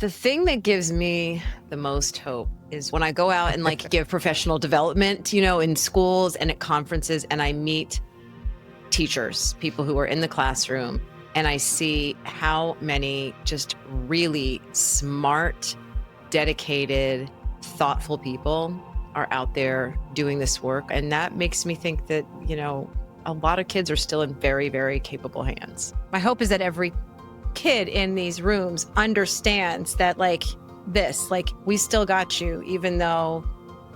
The thing that gives me the most hope is when I go out and give professional development, in schools and at conferences, and I meet teachers, people who are in the classroom, and I see how many just really smart, dedicated, thoughtful people are out there doing this work. And that makes me think that, a lot of kids are still in very, very capable hands. My hope is that every kid in these rooms understands that we still got you, even though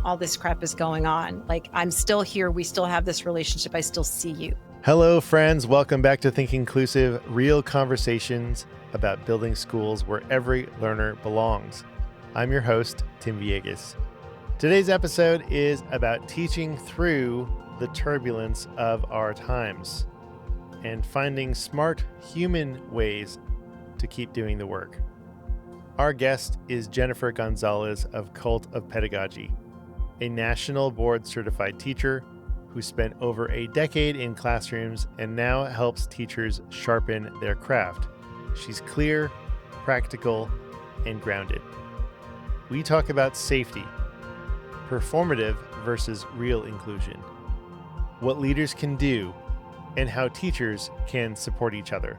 all this crap is going on. I'm still here. We still have this relationship. I still see you. Hello, friends. Welcome back to Think Inclusive, real conversations about building schools where every learner belongs. I'm your host, Tim Villegas. Today's episode is about teaching through the turbulence of our times and finding smart human ways to keep doing the work. Our guest is Jennifer Gonzalez of Cult of Pedagogy, a national board certified teacher who spent over a decade in classrooms and now helps teachers sharpen their craft. She's clear, practical, and grounded. We talk about safety, performative versus real inclusion, what leaders can do, and how teachers can support each other.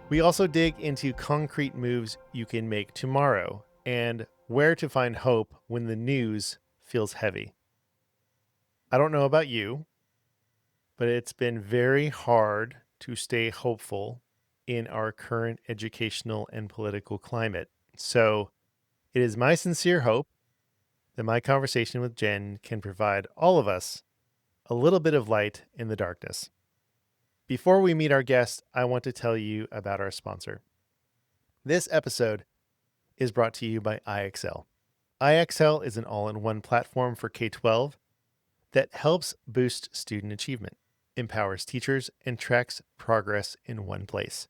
We also dig into concrete moves you can make tomorrow and where to find hope when the news feels heavy. I don't know about you, but it's been very hard to stay hopeful in our current educational and political climate. So it is my sincere hope that my conversation with Jen can provide all of us a little bit of light in the darkness. Before we meet our guest, I want to tell you about our sponsor. This episode is brought to you by IXL. IXL is an all-in-one platform for K-12 that helps boost student achievement, empowers teachers, and tracks progress in one place.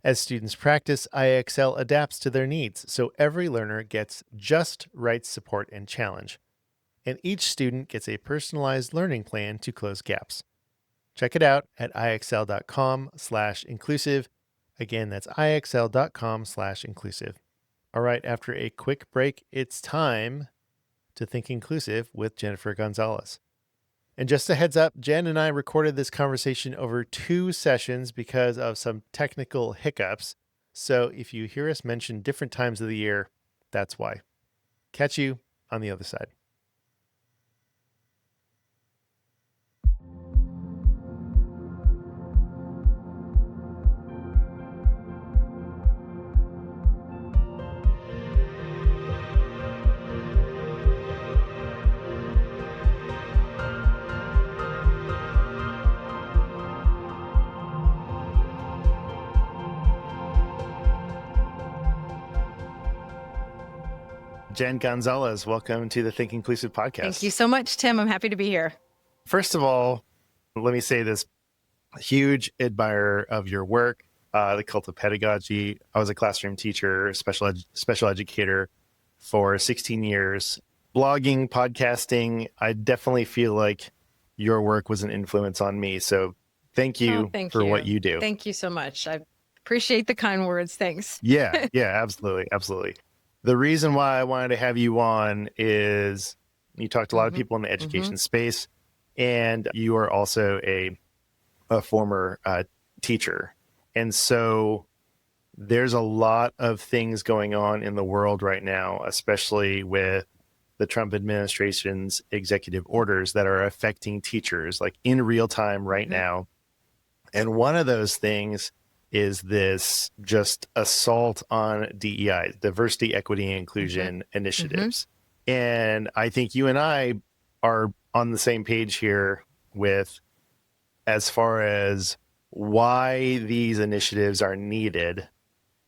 As students practice, IXL adapts to their needs, so every learner gets just right support and challenge, and each student gets a personalized learning plan to close gaps. Check it out at ixl.com/inclusive. Again, that's ixl.com/inclusive. All right, after a quick break, it's time to Think Inclusive with Jennifer Gonzalez. And just a heads up, Jen and I recorded this conversation over 2 sessions because of some technical hiccups. So if you hear us mention different times of the year, that's why. Catch you on the other side. Jen Gonzalez, welcome to the Think Inclusive podcast. Thank you so much, Tim. I'm happy to be here. First of all, let me say this: huge admirer of your work, the Cult of Pedagogy. I was a classroom teacher, special educator for 16 years. Blogging, podcasting, I definitely feel like your work was an influence on me. So thank you for what you do. Thank you so much. I appreciate the kind words. Thanks. Yeah, absolutely. Absolutely. The reason why I wanted to have you on is you talked to a lot of people in the education space, and you are also a former teacher. And so there's a lot of things going on in the world right now, especially with the Trump administration's executive orders that are affecting teachers like in real time right now. And one of those things is this just assault on DEI, diversity, equity, and inclusion initiatives. And I think you and I are on the same page here with as far as why these initiatives are needed.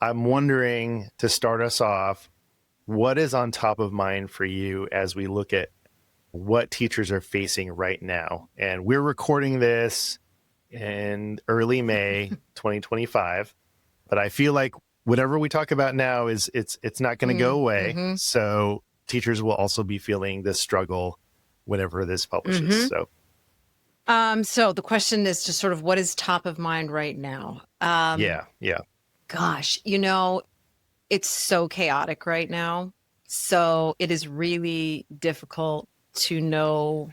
I'm wondering, to start us off, what is on top of mind for you as we look at what teachers are facing right now? And we're recording this in early May 2025, but I feel like whatever we talk about now it's not going to go away. So teachers will also be feeling this struggle whenever this publishes. So the question is just sort of what is top of mind right now? Yeah. Gosh, it's so chaotic right now. So it is really difficult to know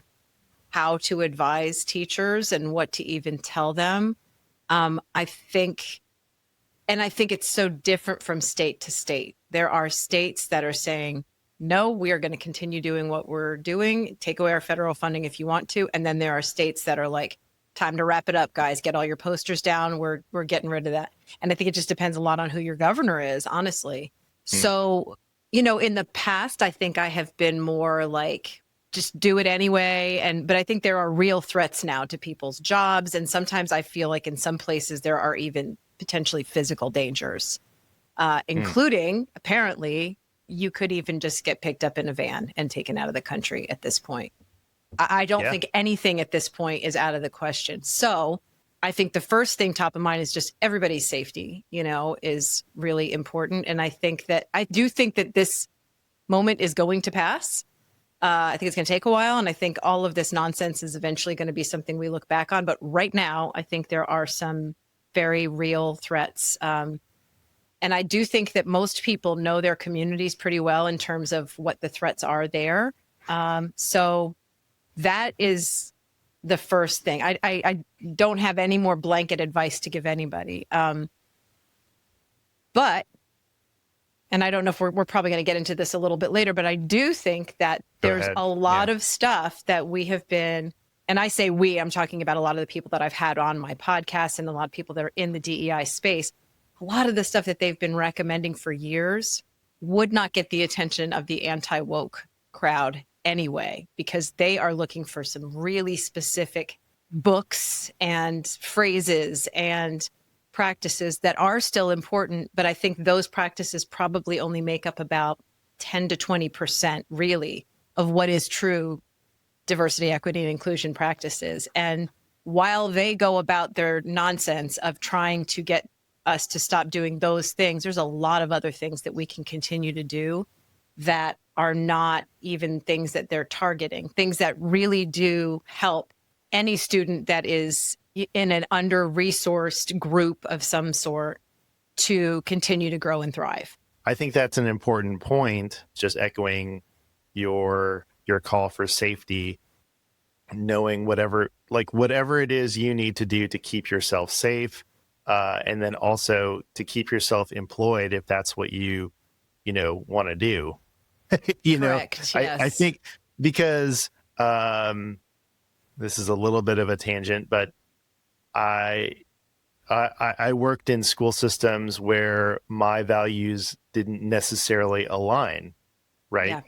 how to advise teachers and what to even tell them. I think it's so different from state to state. There are states that are saying, no, we are going to continue doing what we're doing. Take away our federal funding if you want to. And then there are states that are like, time to wrap it up, guys. Get all your posters down. We're getting rid of that. And I think it just depends a lot on who your governor is, honestly. So, in the past, I think I have been more like, just do it anyway. But I think there are real threats now to people's jobs. And sometimes I feel like in some places there are even potentially physical dangers, including apparently you could even just get picked up in a van and taken out of the country at this point. I don't think anything at this point is out of the question. So I think the first thing top of mind is just everybody's safety, is really important. And I do think that this moment is going to pass. I think it's going to take a while. And I think all of this nonsense is eventually going to be something we look back on. But right now, I think there are some very real threats. And I do think that most people know their communities pretty well in terms of what the threats are there. So that is the first thing. I don't have any more blanket advice to give anybody. But, and I don't know if we're probably going to get into this a little bit later, but I do think that there's a lot of stuff that we have been, and I say we, I'm talking about a lot of the people that I've had on my podcast and a lot of people that are in the DEI space. A lot of the stuff that they've been recommending for years would not get the attention of the anti-woke crowd anyway, because they are looking for some really specific books and phrases and practices that are still important. But I think those practices probably only make up about 10 to 20% really of what is true diversity, equity, and inclusion practices. And while they go about their nonsense of trying to get us to stop doing those things, there's a lot of other things that we can continue to do that are not even things that they're targeting, things that really do help any student that is in an under-resourced group of some sort to continue to grow and thrive. I think that's an important point, just echoing your call for safety, knowing whatever it is you need to do to keep yourself safe, and then also to keep yourself employed if that's what you want to do. Correct, yes. I think because this is a little bit of a tangent, but I worked in school systems where my values didn't necessarily align, right?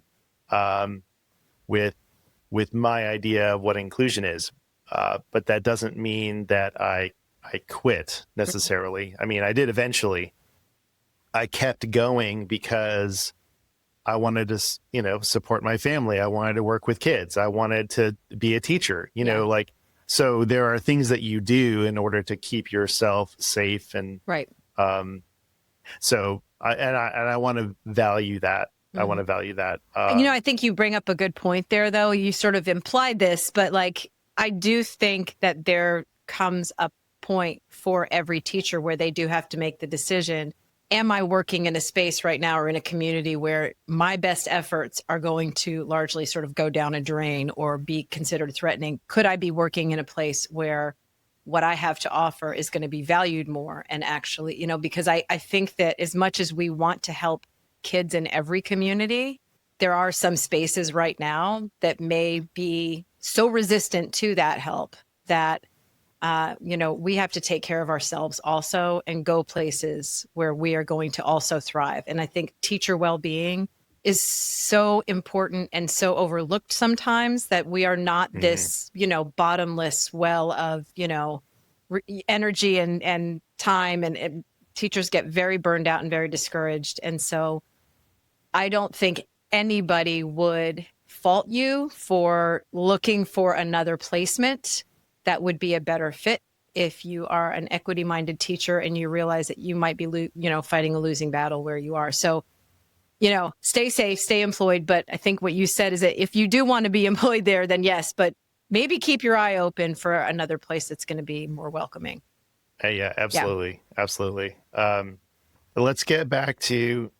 Yeah. With my idea of what inclusion is. But that doesn't mean that I quit necessarily. I mean, I did eventually. I kept going because I wanted to, support my family. I wanted to work with kids. I wanted to be a teacher, so there are things that you do in order to keep yourself safe. And right. So I want to value that. Mm-hmm. I want to value that. I think you bring up a good point there, though. You sort of implied this, but I do think that there comes a point for every teacher where they do have to make the decision. Am I working in a space right now or in a community where my best efforts are going to largely sort of go down a drain or be considered threatening? Could I be working in a place where what I have to offer is going to be valued more? And actually, because I think that as much as we want to help kids in every community, there are some spaces right now that may be so resistant to that help that we have to take care of ourselves also and go places where we are going to also thrive. And I think teacher well-being is so important and so overlooked sometimes that we are not this, bottomless well of, energy and time. And teachers get very burned out and very discouraged. And so I don't think anybody would fault you for looking for another placement that would be a better fit if you are an equity-minded teacher and you realize that you might be, fighting a losing battle where you are. So, stay safe, stay employed. But I think what you said is that if you do want to be employed there, then yes, but maybe keep your eye open for another place that's going to be more welcoming. Yeah, absolutely. Yeah. Absolutely. let's get back to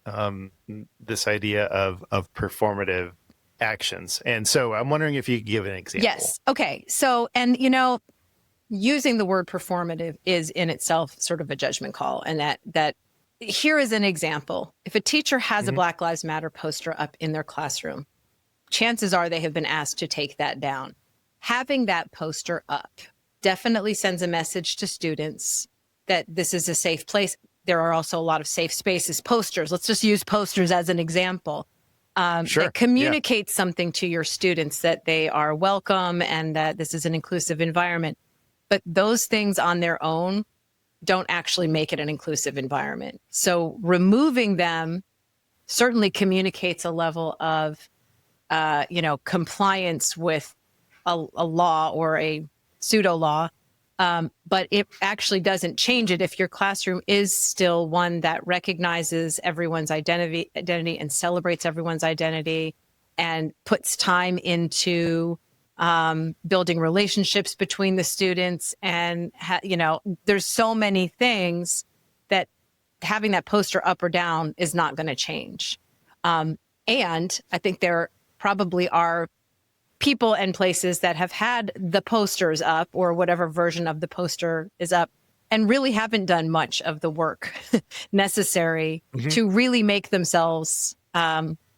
this idea of performative actions. And so I'm wondering if you could give an example. Yes. Okay. So, and using the word performative is in itself sort of a judgment call. And that here is an example. If a teacher has a Black Lives Matter poster up in their classroom, chances are they have been asked to take that down. Having that poster up definitely sends a message to students that this is a safe place. There are also a lot of safe spaces. Posters, let's just use posters as an example. Sure. That communicates something to your students, that they are welcome and that this is an inclusive environment. But those things on their own don't actually make it an inclusive environment. So removing them certainly communicates a level of, compliance with a law or a pseudo law. But it actually doesn't change it if your classroom is still one that recognizes everyone's identity and celebrates everyone's identity and puts time into building relationships between the students. And, there's so many things that having that poster up or down is not going to change. And I think there probably are people and places that have had the posters up or whatever version of the poster is up and really haven't done much of the work necessary to really make themselves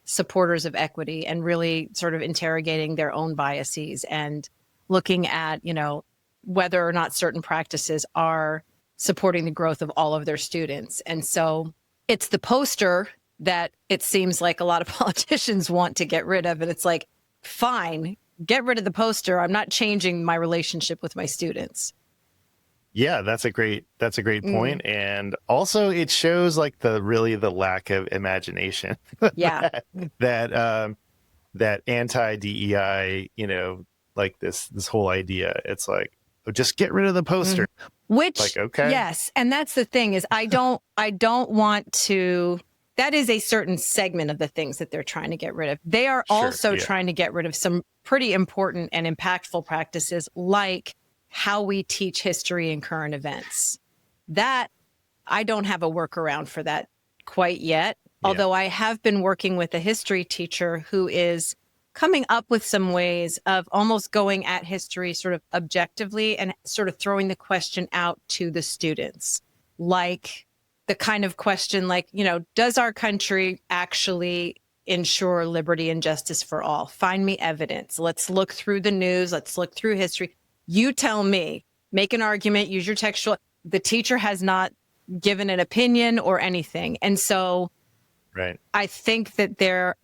supporters of equity and really sort of interrogating their own biases and looking at, whether or not certain practices are supporting the growth of all of their students. And so it's the poster that it seems like a lot of politicians want to get rid of. And it's like, fine, get rid of the poster. I'm not changing my relationship with my students. Yeah, that's a great point. And also it shows like the lack of imagination. Yeah. that anti-DEI, like this whole idea. It's like, oh, just get rid of the poster. Which, like, okay. Yes. And that's the thing is I don't want to, that is a certain segment of the things that they're trying to get rid of. They are also trying to get rid of some pretty important and impactful practices like how we teach history and current events. That I don't have a workaround for that quite yet. Although I have been working with a history teacher who is coming up with some ways of almost going at history sort of objectively and sort of throwing the question out to the students. Like the kind of question like, does our country actually ensure liberty and justice for all? Find me evidence. Let's look through the news. Let's look through history. You tell me, make an argument, use your textual. The teacher has not given an opinion or anything. And so I think that the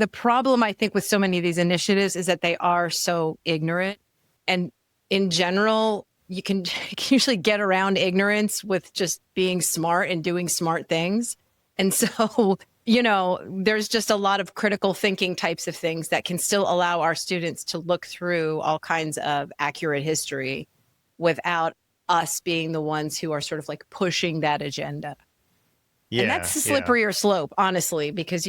problem I think with so many of these initiatives is that they are so ignorant. And in general, you can usually get around ignorance with just being smart and doing smart things. And so, there's just a lot of critical thinking types of things that can still allow our students to look through all kinds of accurate history without us being the ones who are sort of like pushing that agenda. Yeah, and that's a slipperier slope, honestly, because,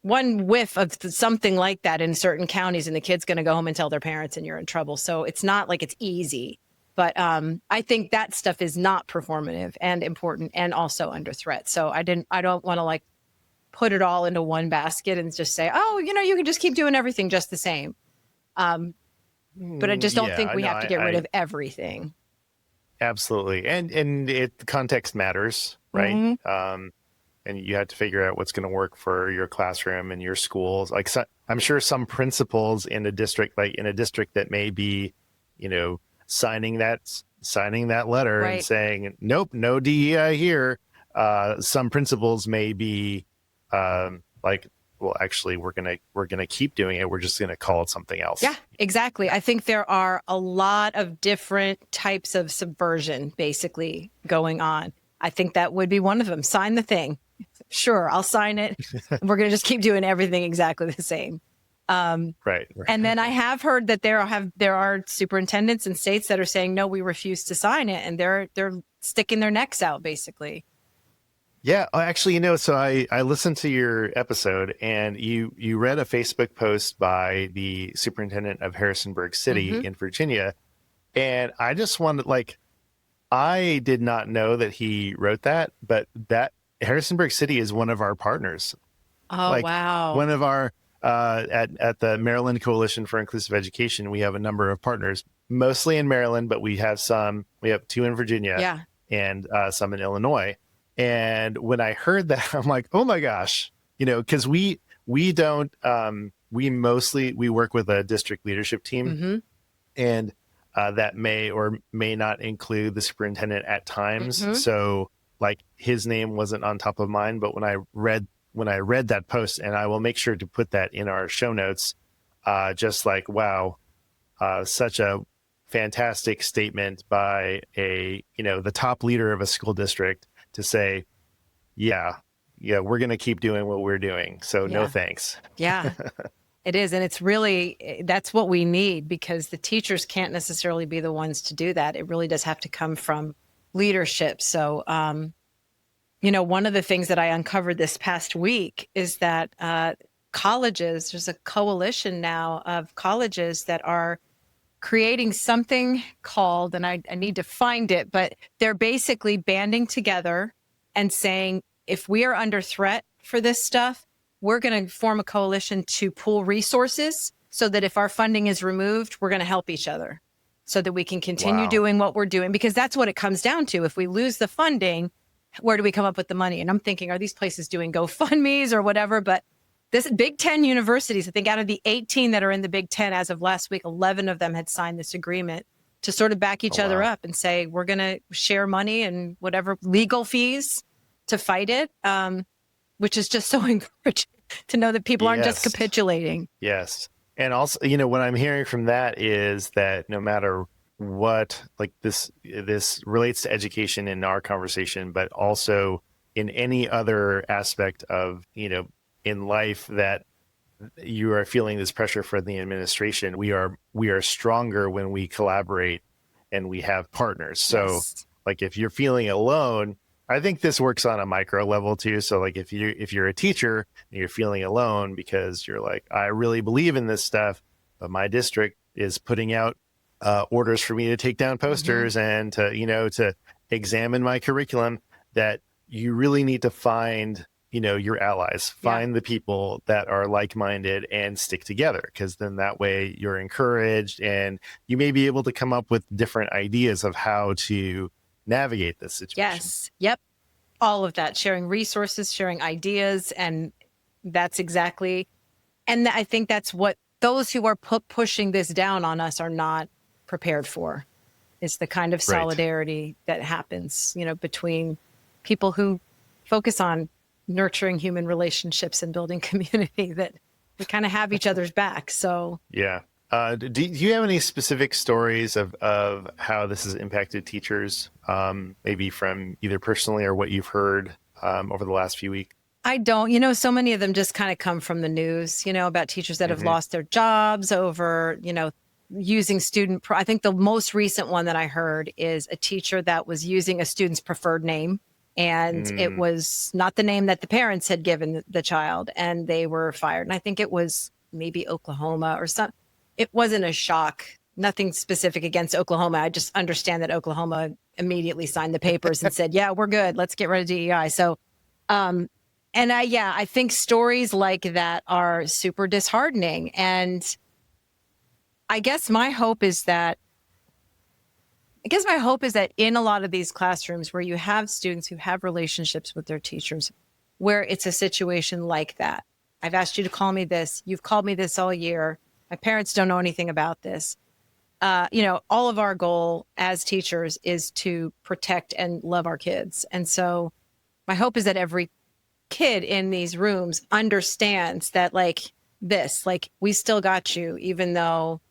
one whiff of something like that in certain counties and the kid's going to go home and tell their parents and you're in trouble. So it's not like it's easy. But I think that stuff is not performative and important and also under threat. So I don't want to like put it all into one basket and just say, oh, you can just keep doing everything just the same. But I just don't think we have to get rid of everything. Absolutely. And context matters, right? And you have to figure out what's going to work for your classroom and your schools. Like I'm sure some principals in a district that may be, signing that letter and saying, nope, no DEI here. Some principals may be like, well, actually, we're gonna keep doing it. We're just gonna call it something else. Yeah, exactly. I think there are a lot of different types of subversion basically going on. I think that would be one of them. Sign the thing. Sure, I'll sign it. We're gonna just keep doing everything exactly the same. Right. And then I have heard that there are superintendents in states that are saying, no, we refuse to sign it. And they're sticking their necks out, basically. Yeah, actually, so I listened to your episode and you read a Facebook post by the superintendent of Harrisonburg City in Virginia. And I just wanted I did not know that he wrote that, but that Harrisonburg City is one of our partners. Oh, Like wow. one of our at the Maryland Coalition for Inclusive Education, we have a number of partners, mostly in Maryland, but we have two in Virginia Yeah. and some in Illinois. And when I heard that, I'm like, oh my gosh, because we don't we work with a district leadership team, Mm-hmm. and that may or may not include the superintendent at times. Mm-hmm. So like his name wasn't on top of mine, but when I read that post, and I will make sure to put that in our show notes, just like, wow, such a fantastic statement by the top leader of a school district to say, yeah, we're going to keep doing what we're doing. So no Yeah. thanks. Yeah. It is. And it's really, that's what we need, because the teachers can't necessarily be the ones to do that. It really does have to come from leadership. So, one of the things that I uncovered this past week is that colleges, there's a coalition now of colleges that are creating something called, and I need to find it, but they're basically banding together and saying, if we are under threat for this stuff, we're going to form a coalition to pool resources so that if our funding is removed, we're going to help each other so that we can continue Wow. doing what we're doing, because that's what it comes down to. If we lose the funding, where do we come up with the money? And I'm thinking, are these places doing GoFundMe's or whatever? But this Big 10 universities, I think out of the 18 that are in the Big 10 as of last week, 11 of them had signed this agreement to sort of back each other up and say, we're going to share money and whatever legal fees to fight it, which is just so encouraging to know that people aren't just capitulating. Yes. And also, what I'm hearing from that is that no matter what, like this relates to education in our conversation, but also in any other aspect of, in life that you are feeling this pressure from the administration, we are stronger when we collaborate and we have partners. So like if you're feeling alone, I think this works on a micro level too. So like if you're a teacher and you're feeling alone because you're like, I really believe in this stuff, but my district is putting out orders for me to take down posters and to examine my curriculum, that you really need to find your allies, find the people that are like-minded and stick together, because then that way you're encouraged and you may be able to come up with different ideas of how to navigate this situation. Yes. Yep. All of that, sharing resources, sharing ideas. And that's exactly, and I think that's what those who are pushing this down on us are not prepared for, is the kind of solidarity that happens, between people who focus on nurturing human relationships and building community, that we kind of have each other's back. So yeah. Do you have any specific stories of how this has impacted teachers, maybe from either personally or what you've heard over the last few weeks? I don't. So many of them just kind of come from the news, about teachers that have lost their jobs over, using I think the most recent one that I heard is a teacher that was using a student's preferred name. And it was not the name that the parents had given the child, and they were fired. And I think it was maybe Oklahoma or something. It wasn't a shock, nothing specific against Oklahoma. I just understand that Oklahoma immediately signed the papers and said, yeah, we're good. Let's get rid of DEI. So, I think stories like that are super disheartening. And I guess my hope is that in a lot of these classrooms where you have students who have relationships with their teachers, where it's a situation like that. I've asked you to call me this. You've called me this all year. My parents don't know anything about this. All of our goal as teachers is to protect and love our kids. And so my hope is that every kid in these rooms understands that we still got you, even though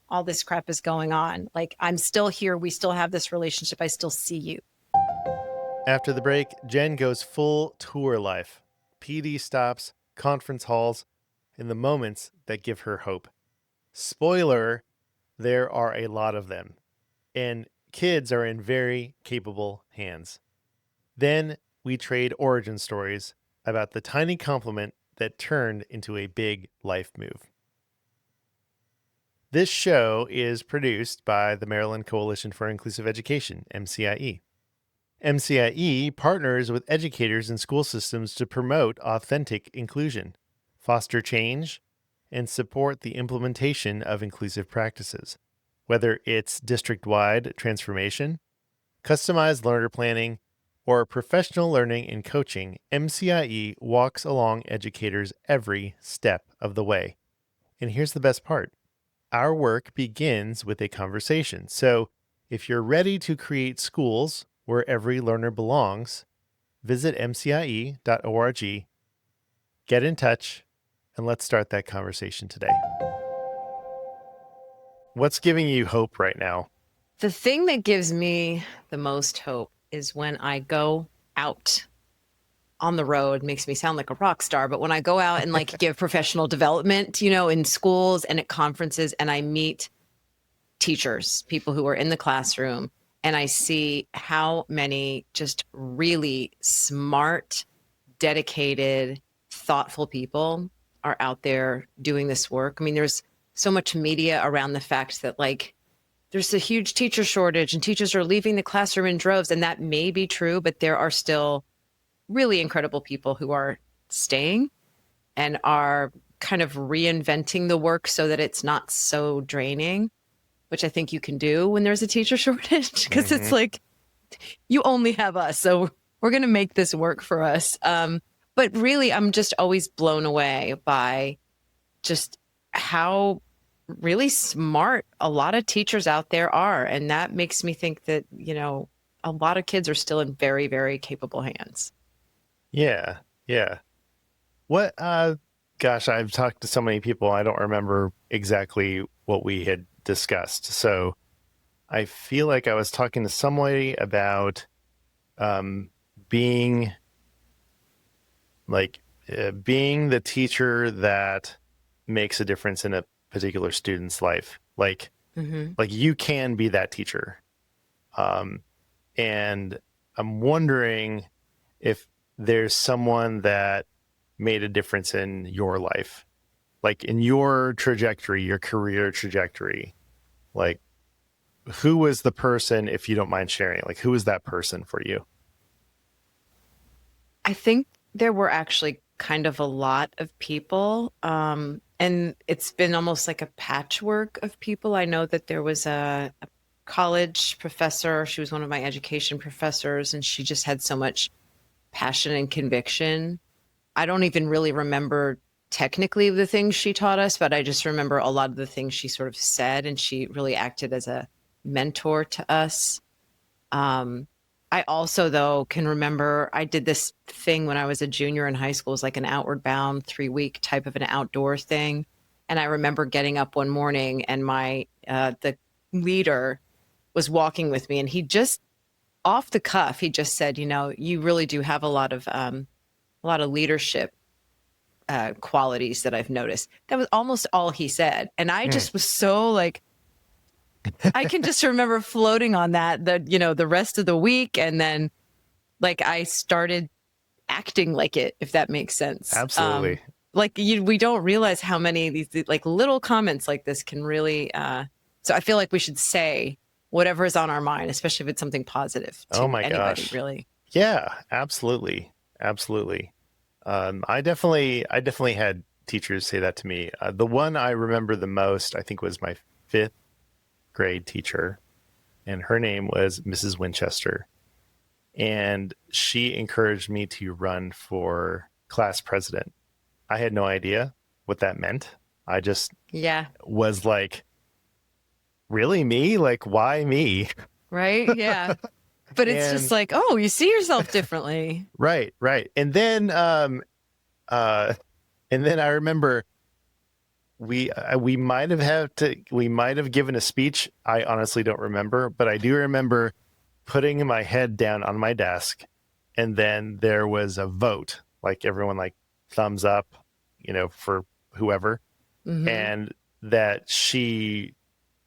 all this crap is going on. Like, I'm still here. We still have this relationship. I still see you. After the break, Jen goes full tour life. PD stops, conference halls, and the moments that give her hope. Spoiler, there are a lot of them, and kids are in very capable hands. Then we trade origin stories about the tiny compliment that turned into a big life move. This show is produced by the Maryland Coalition for Inclusive Education, MCIE. MCIE partners with educators and school systems to promote authentic inclusion, foster change, and support the implementation of inclusive practices. Whether it's district-wide transformation, customized learner planning, or professional learning and coaching, MCIE walks along educators every step of the way. And here's the best part. Our work begins with a conversation. So if you're ready to create schools where every learner belongs, visit mcie.org, get in touch, and let's start that conversation today. What's giving you hope right now? The thing that gives me the most hope is when I go out on the road. Makes me sound like a rock star, but when I go out and give professional development, in schools and at conferences, and I meet teachers, people who are in the classroom, and I see how many just really smart, dedicated, thoughtful people are out there doing this work. I mean, there's so much media around the fact that there's a huge teacher shortage and teachers are leaving the classroom in droves, and that may be true, but there are still really incredible people who are staying and are kind of reinventing the work so that it's not so draining, which I think you can do when there's a teacher shortage, because it's you only have us. So we're going to make this work for us. But really, I'm just always blown away by just how really smart a lot of teachers out there are. And that makes me think that, a lot of kids are still in very, very capable hands. Yeah. What, gosh, I've talked to so many people, I don't remember exactly what we had discussed. So I feel like I was talking to somebody about being the teacher that makes a difference in a particular student's life. Like you can be that teacher. And I'm wondering if there's someone that made a difference in your life, like in your trajectory, your career trajectory. Like, who was the person, if you don't mind sharing, who was that person for you? I think there were actually kind of a lot of people. And it's been almost like a patchwork of people. I know that there was a college professor. She was one of my education professors, and she just had so much passion and conviction. I don't even really remember technically the things she taught us, but I just remember a lot of the things she sort of said, and she really acted as a mentor to us. I also, though, can remember I did this thing when I was a junior in high school. It was like an outward bound 3-week type of an outdoor thing. And I remember getting up one morning and the leader was walking with me, and he just, off the cuff, he just said, you really do have a lot of leadership qualities that I've noticed. That was almost all he said. And I just was so I can just remember floating on that, the rest of the week. And then I started acting like it, if that makes sense. Absolutely. We don't realize how many of these little comments like this can really, so I feel like we should say whatever is on our mind, especially if it's something positive to anybody, gosh. Really. Yeah, absolutely. Absolutely. I definitely had teachers say that to me. The one I remember the most, I think, was my 5th grade teacher, and her name was Mrs. Winchester. And she encouraged me to run for class president. I had no idea what that meant. I just was like, really, me? Why me? Right? Yeah. But it's just oh, you see yourself differently. Right. And then I remember we might have given a speech. I honestly don't remember, but I do remember putting my head down on my desk, and then there was a vote, everyone thumbs up, for whoever. And that she,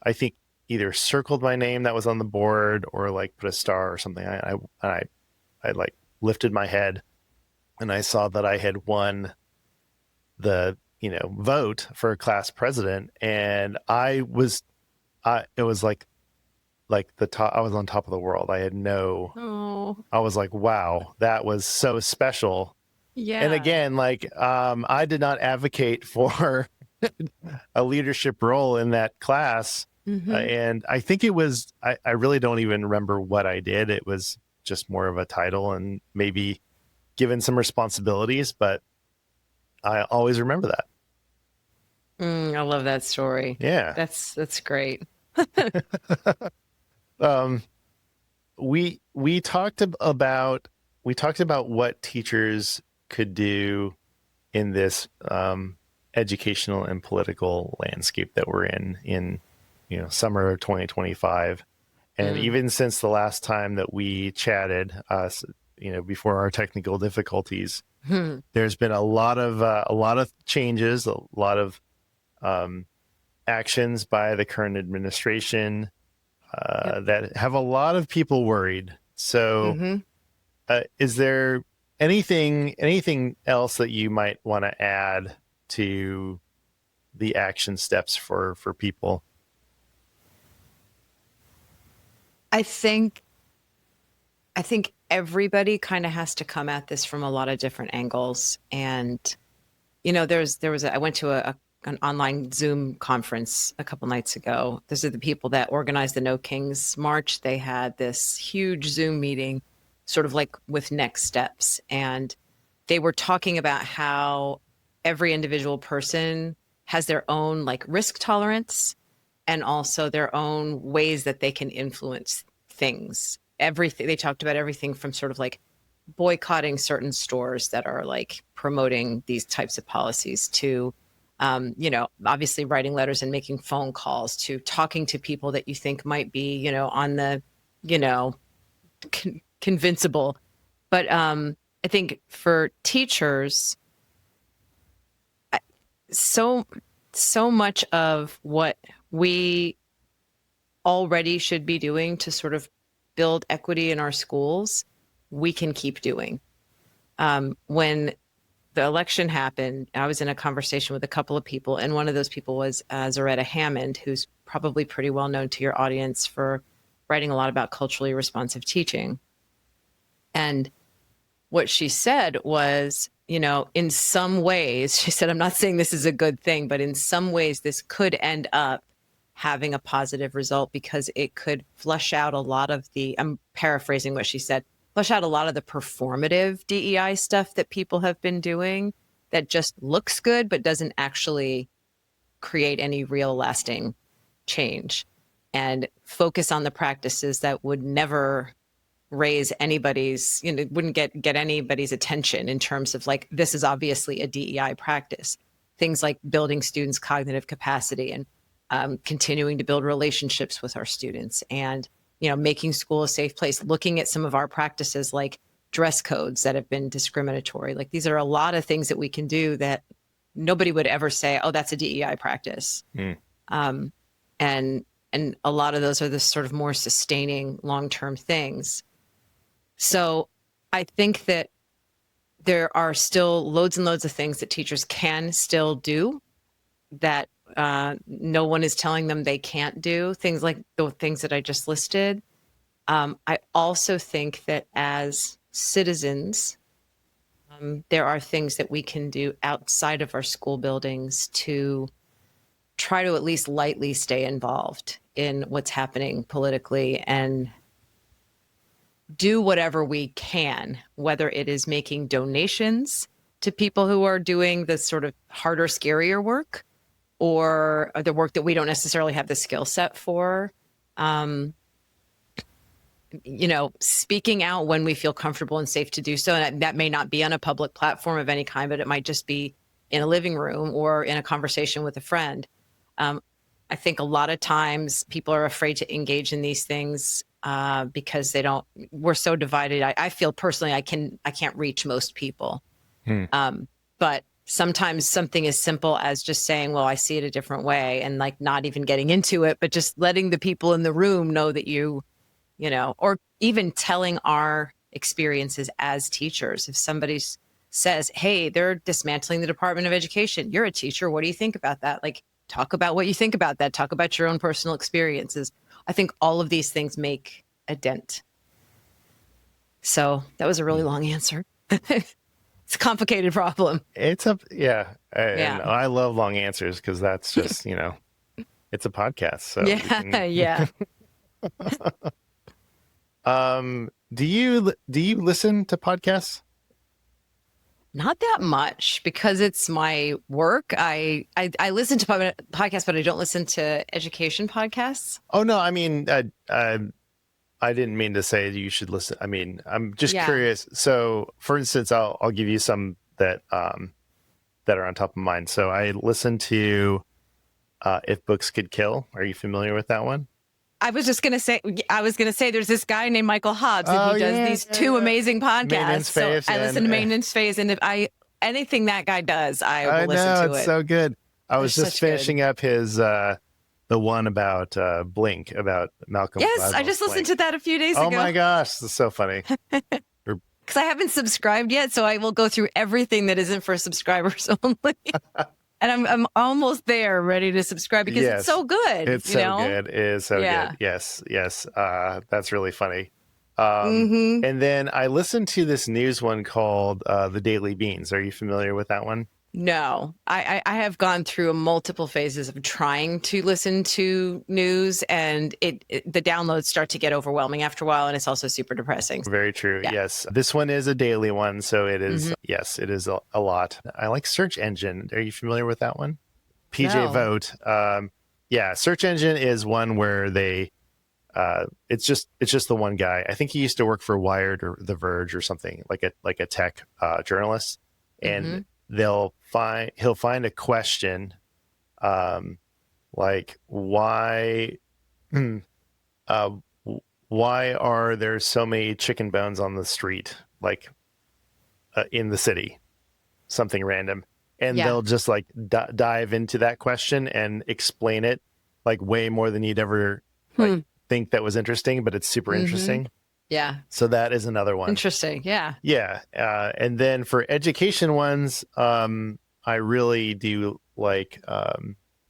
I think, either circled my name that was on the board or put a star or something. I lifted my head and I saw that I had won the vote for a class president, and it was like the top. I was on top of the world. I was like, wow, that was so special. Yeah. And again, I did not advocate for a leadership role in that class. And I think it was, I really don't even remember what I did. It was just more of a title and maybe given some responsibilities, but I always remember that. I love that story. Yeah. That's great. We talked about what teachers could do in this educational and political landscape that we're in summer of 2025, and even since the last time that we chatted, before our technical difficulties, there's been a lot of changes, a lot of actions by the current administration that have a lot of people worried. So, is there anything else that you might want to add to the action steps for people? I think everybody kind of has to come at this from a lot of different angles. And, I went to an online Zoom conference a couple nights ago. Those are the people that organized the No Kings March. They had this huge Zoom meeting, sort of like with next steps. And they were talking about how every individual person has their own risk tolerance and also their own ways that they can influence things. Everything, they talked about everything from sort of boycotting certain stores that are promoting these types of policies to obviously writing letters and making phone calls, to talking to people that you think might be, on the, convincible. But I think for teachers, so much of what we already should be doing to sort of build equity in our schools, we can keep doing. When the election happened, I was in a conversation with a couple of people, and one of those people was Zaretta Hammond, who's probably pretty well known to your audience for writing a lot about culturally responsive teaching. And what she said was, in some ways, she said, I'm not saying this is a good thing, but in some ways this could end up having a positive result because it could flush out a lot of I'm paraphrasing what she said, flush out a lot of the performative DEI stuff that people have been doing that just looks good, but doesn't actually create any real lasting change, and focus on the practices that would never raise anybody's, wouldn't get anybody's attention in terms of this is obviously a DEI practice. Things like building students' cognitive capacity and continuing to build relationships with our students, and making school a safe place, looking at some of our practices like dress codes that have been discriminatory. These are a lot of things that we can do that nobody would ever say, oh, that's a DEI practice. And a lot of those are the sort of more sustaining long-term things. So I think that there are still loads and loads of things that teachers can still do that no one is telling them they can't do, things like the things that I just listed. I also think that as citizens, there are things that we can do outside of our school buildings to try to at least lightly stay involved in what's happening politically and do whatever we can, whether it is making donations to people who are doing the sort of harder, scarier work, or the work that we don't necessarily have the skill set for. Speaking out when we feel comfortable and safe to do so. And that may not be on a public platform of any kind, but it might just be in a living room or in a conversation with a friend. I think a lot of times people are afraid to engage in these things because we're so divided. I feel personally I can't reach most people. But sometimes something as simple as just saying, well, I see it a different way, and not even getting into it, but just letting the people in the room know that or even telling our experiences as teachers. If somebody's says, hey, they're dismantling the Department of Education. You're a teacher. What do you think about that? Like, talk about what you think about that. Talk about your own personal experiences. I think all of these things make a dent. So that was a really long answer. It's a complicated problem. It's a, yeah. And Yeah. I love long answers because that's just, it's a podcast. So Yeah. Yeah. do you listen to podcasts? Not that much because it's my work. I listen to podcasts, but I don't listen to education podcasts. Oh no, I mean, I didn't mean to say you should listen. I mean, I'm just curious. So, for instance, I'll give you some that are on top of mind. So, I listened to If Books Could Kill. Are you familiar with that one? I was going to say there's this guy named Michael Hobbs, and he does these two amazing podcasts. Maintenance Phase, I listen to Maintenance Phase, and if anything that guy does, I will listen to it. It's so good. I was just finishing up his the one about Blink, about Malcolm. Yes, Gladwell's I just listened to that a few days ago. ago. Oh my gosh, that's so funny. Because I haven't subscribed yet, so I will go through everything that isn't for subscribers only. And I'm almost there, ready to subscribe because it's so good. It's so good. It is so good. Yes. That's really funny. And then I listened to this news one called The Daily Beans. Are you familiar with that one? No, I have gone through multiple phases of trying to listen to news, and the downloads start to get overwhelming after a while, and it's also super depressing. Very true. Yeah. Yes. This one is a daily one, so it is, yes, it is a lot. I like Search Engine. Are you familiar with that one? PJ Vote. Search Engine is one where they it's just the one guy. I think he used to work for Wired or The Verge or something, like a tech journalist, and he'll find a question like why are there so many chicken bones on the street, like in the city, something random, and they'll just like dive into that question and explain it like way more than you'd ever think that was interesting, but it's super interesting. Yeah. So that is another one. Interesting. Yeah. Yeah. And then for education ones, I really do like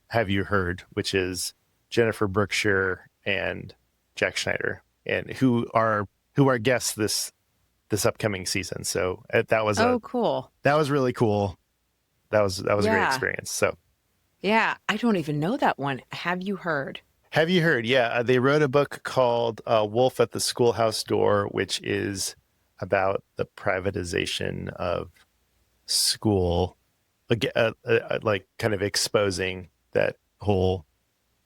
Have You Heard, which is Jennifer Berkshire and Jack Schneider, and who are guests this upcoming season. So that was cool. That was really cool. That was a great experience. So yeah, I don't even know that one. Have You Heard? Have You Heard? Yeah, they wrote a book called Wolf at the Schoolhouse Door, which is about the privatization of school, like kind of exposing that whole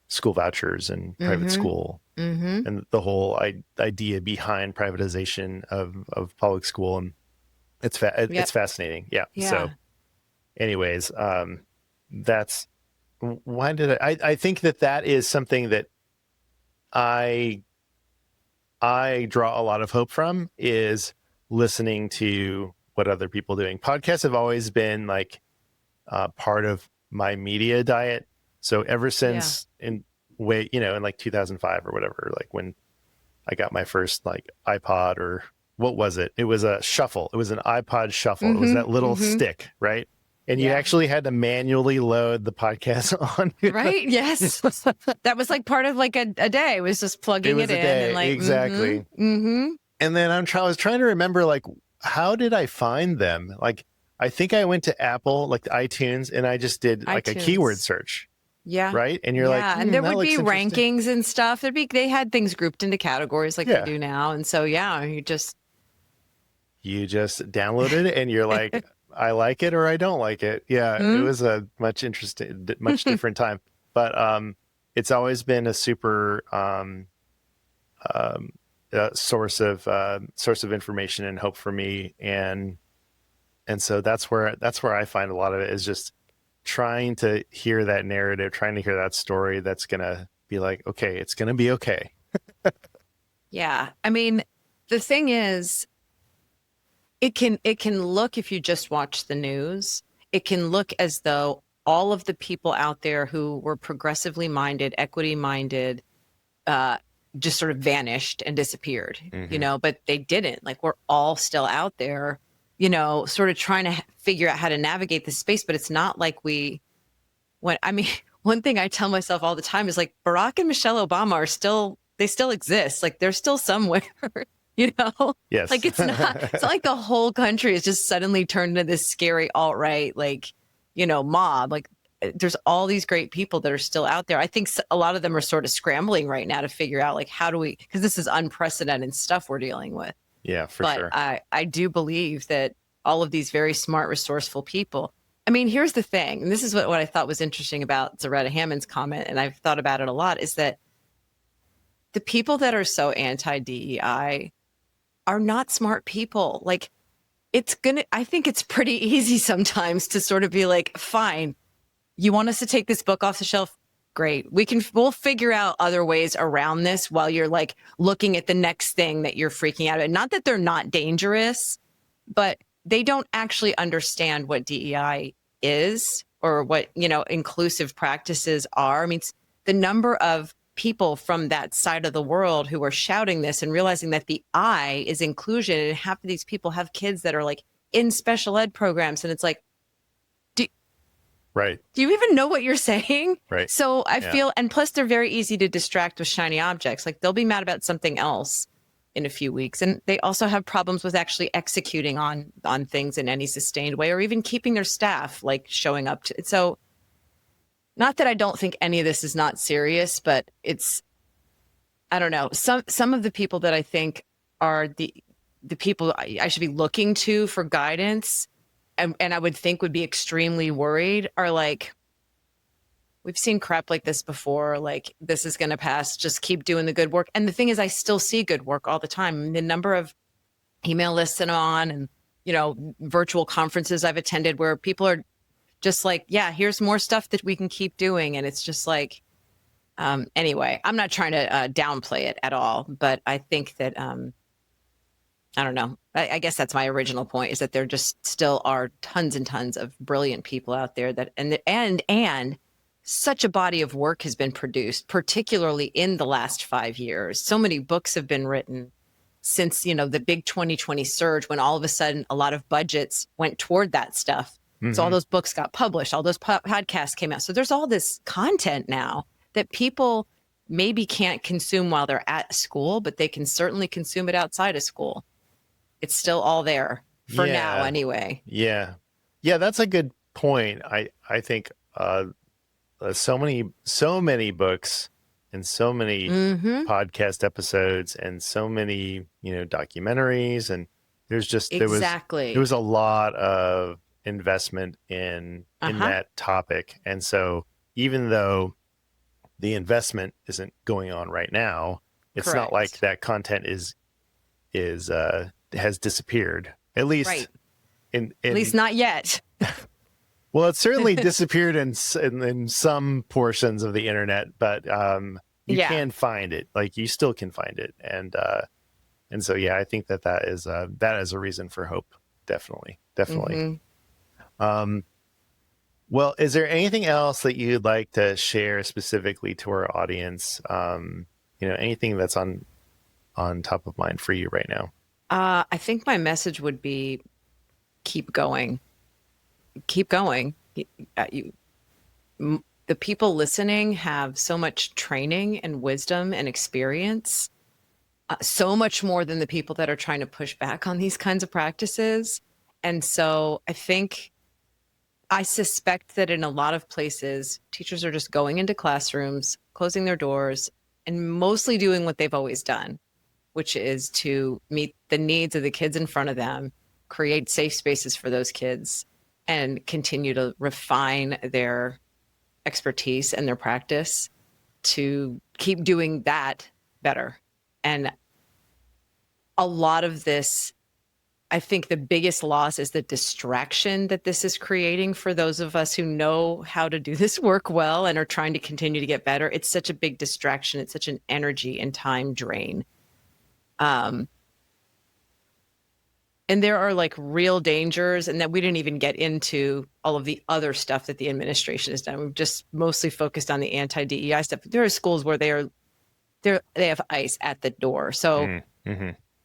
school vouchers and private school and the whole idea behind privatization of public school. And it's fascinating. Yeah. So anyways, that's why did I think that is something that I draw a lot of hope from, is listening to what other people are doing. Podcasts have always been like part of my media diet. So ever since in like 2005 or whatever, like when I got my first like iPod, or what was it? It was a shuffle. It was an iPod shuffle. It was that little stick, right? And you actually had to manually load the podcast on. Right? Yes. That was like part of like a day. It was just plugging it in. And like, exactly. And then I was trying to remember, like, how did I find them? Like, I think I went to Apple, like iTunes, and I just did like a keyword search. Yeah. Right. And you're like, and there would be rankings and stuff. They had things grouped into categories like they do now. And so, you just downloaded it and you're like, I like it or I don't like it. Yeah. It was a much different time, but it's always been a super source of information and hope for me. And so that's where I find a lot of it is just trying to hear that narrative, trying to hear that story that's going to be like, okay, it's going to be okay. Yeah. I mean, the thing is, it can look, if you just watch the news, it can look as though all of the people out there who were progressively minded, equity minded, just sort of vanished and disappeared, but they didn't. Like, we're all still out there sort of trying to figure out how to navigate this space. But it's not like one thing I tell myself all the time is like Barack and Michelle Obama they still exist. Like they're still somewhere, Yes. Like it's not like the whole country is just suddenly turned into this scary alt-right, like, mob. Like there's all these great people that are still out there. I think a lot of them are sort of scrambling right now to figure out like, how do we, because this is unprecedented stuff we're dealing with. Yeah, for but sure. I do believe that all of these very smart, resourceful people. I mean, here's the thing, and this is what I thought was interesting about Zaretta Hammond's comment, and I've thought about it a lot, is that the people that are so anti-DEI are not smart people. Like I think it's pretty easy sometimes to sort of be like, fine, you want us to take this book off the shelf? Great. We'll figure out other ways around this while you're like looking at the next thing that you're freaking out about. Not that they're not dangerous, but they don't actually understand what DEI is or what, inclusive practices are. I mean, the number of people from that side of the world who are shouting this and realizing that the I is inclusion, and half of these people have kids that are like in special ed programs, and it's like, right. Do you even know what you're saying? Right. So I feel, and plus they're very easy to distract with shiny objects. Like they'll be mad about something else in a few weeks. And they also have problems with actually executing on things in any sustained way, or even keeping their staff like showing up to it. So not that I don't think any of this is not serious, but I don't know. Some of the people that I think are the people I should be looking to for guidance, and I would think would be extremely worried, are like, we've seen crap like this before. Like, this is going to pass. Just keep doing the good work. And the thing is, I still see good work all the time. I mean, the number of email lists I'm on and, virtual conferences I've attended where people are just like, yeah, here's more stuff that we can keep doing. And it's just like, anyway, I'm not trying to downplay it at all, but I think that, I don't know. I guess that's my original point, is that there just still are tons and tons of brilliant people out there that, and such a body of work has been produced, particularly in the last 5 years. So many books have been written since, the big 2020 surge, when all of a sudden a lot of budgets went toward that stuff. Mm-hmm. So all those books got published, all those podcasts came out. So there's all this content now that people maybe can't consume while they're at school, but they can certainly consume it outside of school. It's still all there for now anyway. Yeah. Yeah, that's a good point. I think so many books and so many podcast episodes and so many, documentaries, and there's just there was a lot of investment in that topic. And so even though the investment isn't going on right now, it's not like that content has disappeared, at least at least not yet. Well, it's certainly disappeared in some portions of the internet, but you can find it. Like, you still can find it, and so I think that is a reason for hope. Definitely. Well, is there anything else that you'd like to share specifically to our audience? Anything that's on top of mind for you right now? I think my message would be, keep going. Keep going. The people listening have so much training and wisdom and experience, so much more than the people that are trying to push back on these kinds of practices. And so I suspect that in a lot of places, teachers are just going into classrooms, closing their doors, and mostly doing what they've always done, which is to meet the needs of the kids in front of them, create safe spaces for those kids, and continue to refine their expertise and their practice to keep doing that better. And a lot of this, I think the biggest loss is the distraction that this is creating for those of us who know how to do this work well and are trying to continue to get better. It's such a big distraction. It's such an energy and time drain. And there are like real dangers, and that we didn't even get into all of the other stuff that the administration has done. We've just mostly focused on the anti-DEI stuff. There are schools where they have ICE at the door. So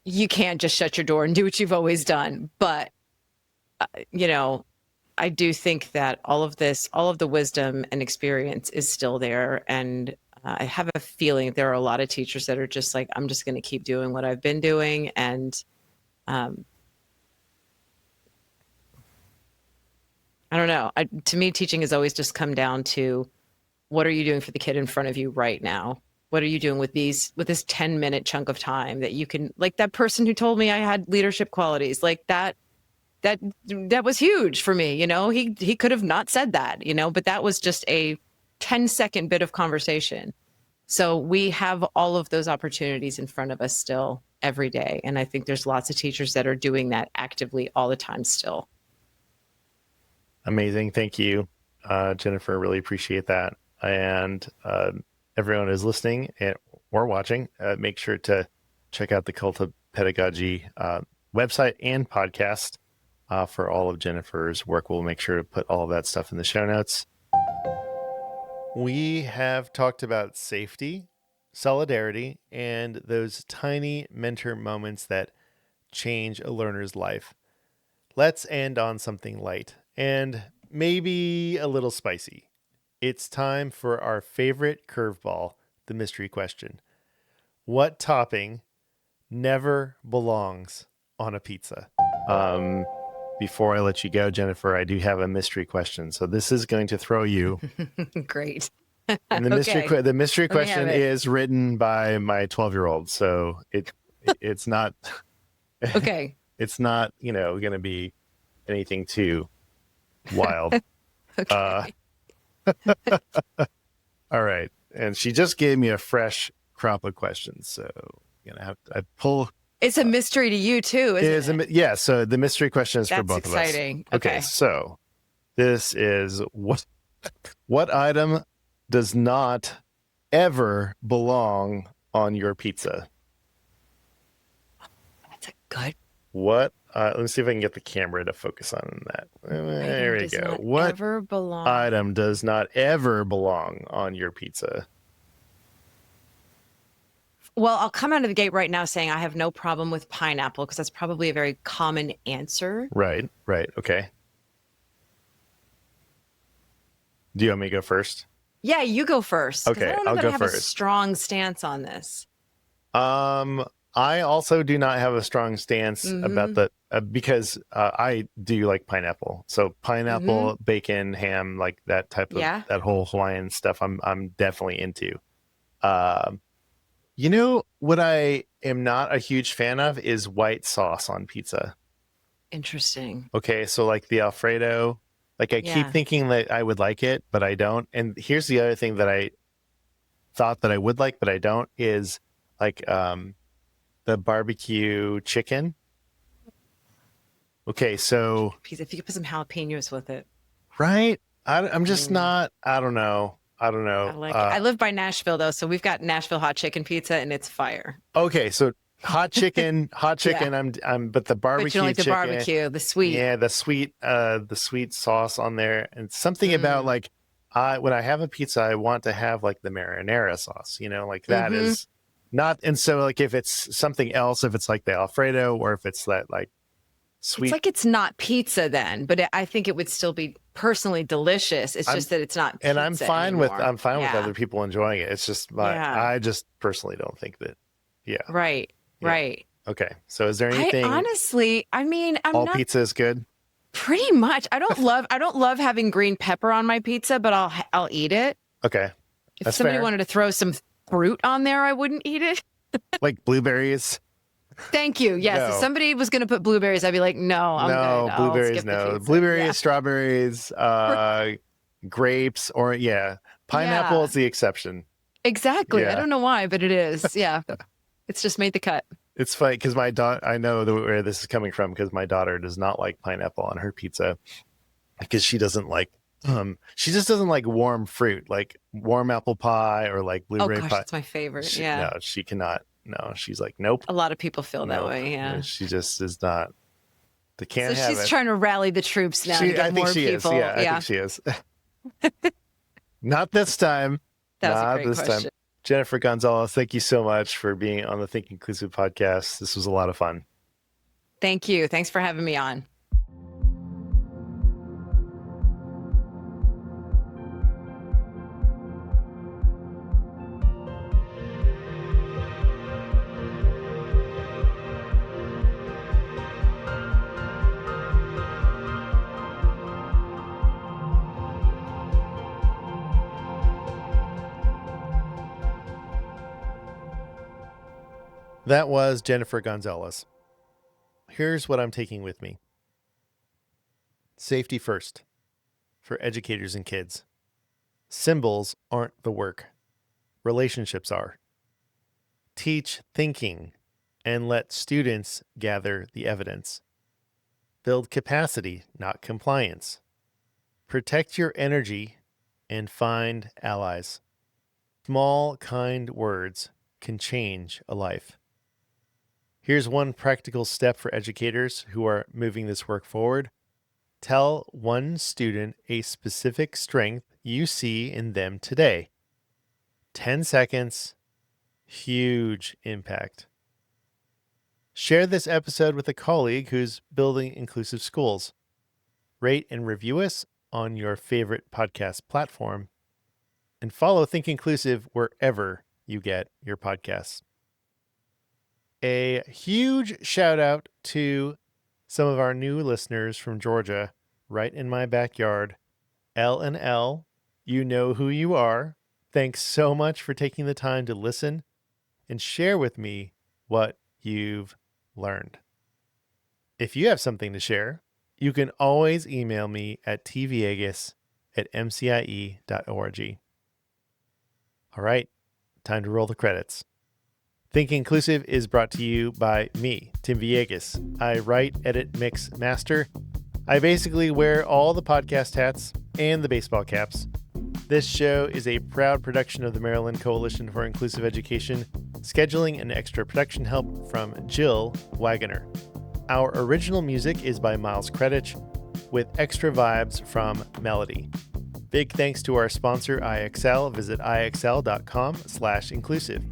you can't just shut your door and do what you've always done. But you know, I do think that all of the wisdom and experience is still there. And I have a feeling there are a lot of teachers that are just like, I'm just going to keep doing what I've been doing. And um, I don't know. To me, teaching has always just come down to, what are you doing for the kid in front of you right now? What are you doing with this 10-minute chunk of time that you can, like that person who told me I had leadership qualities, like that was huge for me. He could have not said that, but that was just a 10-second bit of conversation. So we have all of those opportunities in front of us still every day. And I think there's lots of teachers that are doing that actively all the time still. Amazing. Thank you, Jennifer. Really appreciate that. And everyone who's listening or watching, make sure to check out the Cult of Pedagogy website and podcast for all of Jennifer's work. We'll make sure to put all of that stuff in the show notes. We have talked about safety, solidarity, and those tiny mentor moments that change a learner's life. Let's end on something light and maybe a little spicy. It's time for our favorite curveball, the mystery question. What topping never belongs on a pizza? Before I let you go, Jennifer, I do have a mystery question. So this is going to throw you. Great. And the mystery question is written by my 12-year-old. So it's not okay. It's not, going to be anything too wild. Okay. All right. And she just gave me a fresh crop of questions. So I'm going to have to pull. It's a mystery to you too, isn't it? Yeah. So the mystery question is for both of us. That's exciting. Okay. So this is what item does not ever belong on your pizza? That's a good. What? Let me see if I can get the camera to focus on that. There we go. What item does not ever belong on your pizza? Well, I'll come out of the gate right now saying I have no problem with pineapple because that's probably a very common answer. Right. Okay. Do you want me to go first? Yeah, you go first. Okay, I don't know I'll that go I have first. a strong stance on this. I also do not have a strong stance about the because I do like pineapple. So pineapple, bacon, ham, like that type of that whole Hawaiian stuff. I'm definitely into. What I am not a huge fan of is white sauce on pizza. Interesting. Okay, so like the Alfredo, like I keep thinking that I would like it, but I don't. And here's the other thing that I thought that I would like, but I don't, is like the barbecue chicken. Okay, so if you could put some jalapenos with it, right? I'm just not. I don't know. I like it. I live by Nashville though, so we've got Nashville hot chicken pizza, and it's fire. Okay, so hot chicken. I'm. But the barbecue. But you don't like the chicken, barbecue, the sweet. Yeah, the sweet sauce on there, and something about like, when I have a pizza, I want to have like the marinara sauce. Like that is not. And so like if it's something else, if it's like the Alfredo, or if it's that like sweet. It's like it's not pizza then, but I think it would still be personally delicious. It's just that it's not pizza and I'm fine with with other people enjoying it. It's just I just personally don't think that. Yeah. Right. Okay. So is there anything? Honestly, I mean, all pizza is good. Pretty much. I don't love having green pepper on my pizza, but I'll eat it. Okay. If somebody wanted to throw some fruit on there, I wouldn't eat it. Like blueberries. Thank you. Yes. No. If somebody was going to put blueberries, I'd be like, no, I'm good. Blueberries, no. Blueberries, strawberries, grapes, or pineapple is the exception. Exactly. I don't know why, but it is. Yeah. It's just made the cut. It's funny because my daughter, I know where this is coming from because my daughter does not like pineapple on her pizza because she doesn't like, she just doesn't like warm fruit, like warm apple pie or like blueberry pie. That's my favorite. No, she cannot. No, she's like, nope. A lot of people feel that way. Yeah. She just is not. They can't have it. She's trying to rally the troops now. I think she is. Yeah, I think she is. Not this time. That's a great question. Jennifer Gonzalez, thank you so much for being on the Think Inclusive podcast. This was a lot of fun. Thank you. Thanks for having me on. That was Jennifer Gonzalez. Here's what I'm taking with me. Safety first for educators and kids. Symbols aren't the work. Relationships are. Teach thinking and let students gather the evidence. Build capacity, not compliance. Protect your energy and find allies. Small, kind words can change a life. Here's one practical step for educators who are moving this work forward. Tell one student a specific strength you see in them today. 10 seconds, huge impact. Share this episode with a colleague who's building inclusive schools. Rate and review us on your favorite podcast platform. And follow Think Inclusive wherever you get your podcasts. A huge shout out to some of our new listeners from Georgia, right in my backyard. L and L, you know who you are. Thanks so much for taking the time to listen and share with me what you've learned. If you have something to share, you can always email me at tviegas@mcie.org. All right, time to roll the credits. Think Inclusive is brought to you by me, Tim Villegas. I write, edit, mix, master. I basically wear all the podcast hats and the baseball caps. This show is a proud production of the Maryland Coalition for Inclusive Education, scheduling and extra production help from Jill Wagoner. Our original music is by Miles Kredich, with extra vibes from Melody. Big thanks to our sponsor, IXL. Visit ixl.com/inclusive.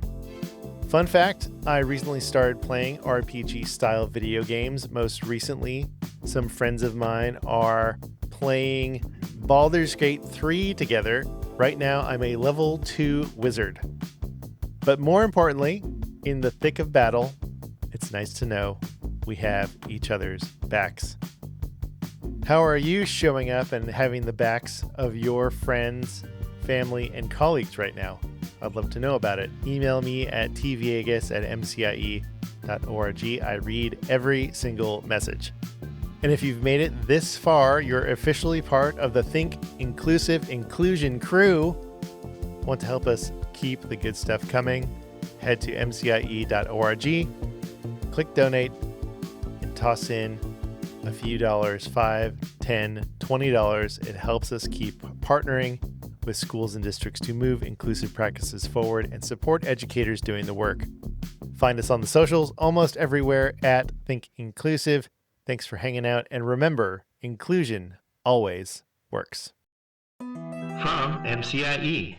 Fun fact, I recently started playing RPG-style video games. Most recently, some friends of mine are playing Baldur's Gate 3 together. Right now, I'm a level 2 wizard. But more importantly, in the thick of battle, it's nice to know we have each other's backs. How are you showing up and having the backs of your friends, family, and colleagues right now? I'd love to know about it. Email me at tviegas@mcie.org. I read every single message. And if you've made it this far, you're officially part of the Think Inclusive Inclusion crew. Want to help us keep the good stuff coming? Head to mcie.org, click donate, and toss in a few dollars, $5, $10, $20. It helps us keep partnering with schools and districts to move inclusive practices forward and support educators doing the work. Find us on the socials almost everywhere at Think Inclusive. Thanks for hanging out. And remember, inclusion always works. From MCIE.